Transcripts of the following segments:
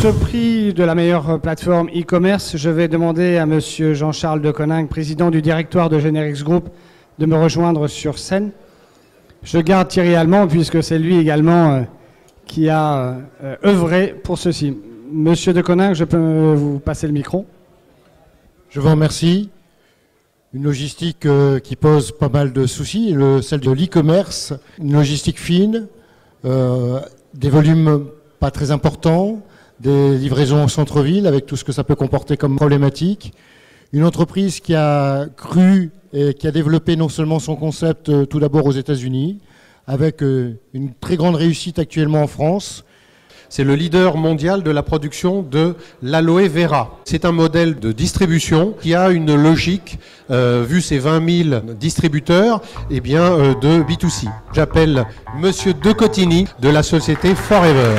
ce prix de la meilleure plateforme e-commerce, je vais demander à Monsieur Jean-Charles de Coninck, président du directoire de Generix Group, de me rejoindre sur scène. Je garde Thierry Allemand puisque c'est lui également qui a œuvré pour ceci. Monsieur de Coninck, je peux vous passer le micro. Je vous remercie. Une logistique qui pose pas mal de soucis, celle de l'e-commerce, une logistique fine, des volumes pas très importants, des livraisons au centre-ville avec tout ce que ça peut comporter comme problématique. Une entreprise qui a cru et qui a développé non seulement son concept tout d'abord aux États-Unis, avec une très grande réussite actuellement en France. C'est le leader mondial de la production de l'aloe vera. C'est un modèle de distribution qui a une logique, vu ses 20 000 distributeurs, de B2C. J'appelle Monsieur De Cotigny de la société Forever.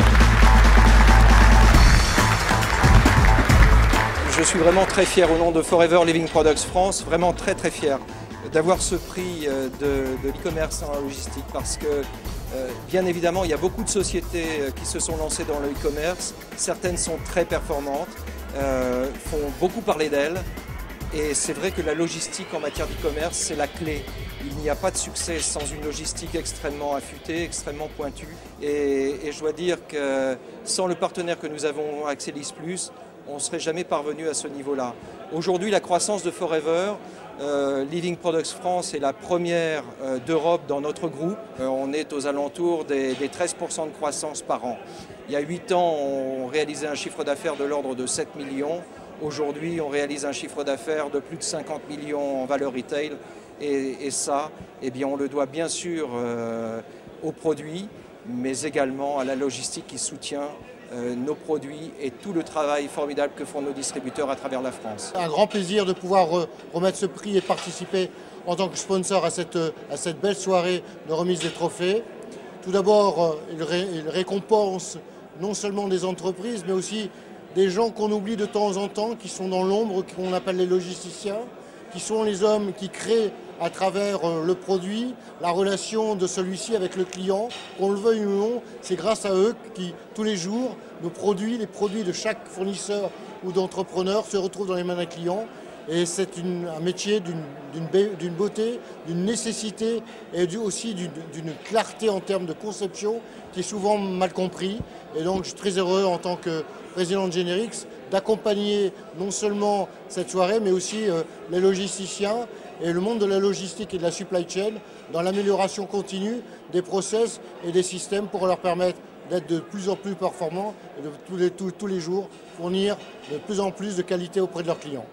Je suis vraiment très fier au nom de Forever Living Products France, vraiment très fier d'avoir ce prix de l'e-commerce en logistique parce que bien évidemment il y a beaucoup de sociétés qui se sont lancées dans le e-commerce, certaines sont très performantes, font beaucoup parler d'elles et c'est vrai que la logistique en matière d'e-commerce c'est la clé. Il n'y a pas de succès sans une logistique extrêmement affûtée, extrêmement pointue et je dois dire que sans le partenaire que nous avons Axelis Plus, on ne serait jamais parvenu à ce niveau-là. Aujourd'hui, la croissance de Forever, Living Products France est la première d'Europe dans notre groupe. On est aux alentours des 13% de croissance par an. Il y a 8 ans, on réalisait un chiffre d'affaires de l'ordre de 7 millions. Aujourd'hui, on réalise un chiffre d'affaires de plus de 50 millions en valeur retail. Et ça, on le doit bien sûr aux produits, mais également à la logistique qui soutient nos produits et tout le travail formidable que font nos distributeurs à travers la France. Un grand plaisir de pouvoir remettre ce prix et participer en tant que sponsor à cette belle soirée de remise des trophées. Tout d'abord, il récompense non seulement des entreprises, mais aussi des gens qu'on oublie de temps en temps, qui sont dans l'ombre, qu'on appelle les logisticiens, qui sont les hommes qui créent à travers le produit, la relation de celui-ci avec le client. Qu'on le veuille ou non, c'est grâce à eux qui, tous les jours, les produits de chaque fournisseur ou d'entrepreneur se retrouvent dans les mains d'un client. Et c'est un métier d'une beauté, d'une nécessité et aussi d'une clarté en termes de conception qui est souvent mal compris. Et donc je suis très heureux en tant que président de Generix d'accompagner non seulement cette soirée mais aussi les logisticiens et le monde de la logistique et de la supply chain dans l'amélioration continue des process et des systèmes pour leur permettre d'être de plus en plus performants et de tous les jours fournir de plus en plus de qualité auprès de leurs clients.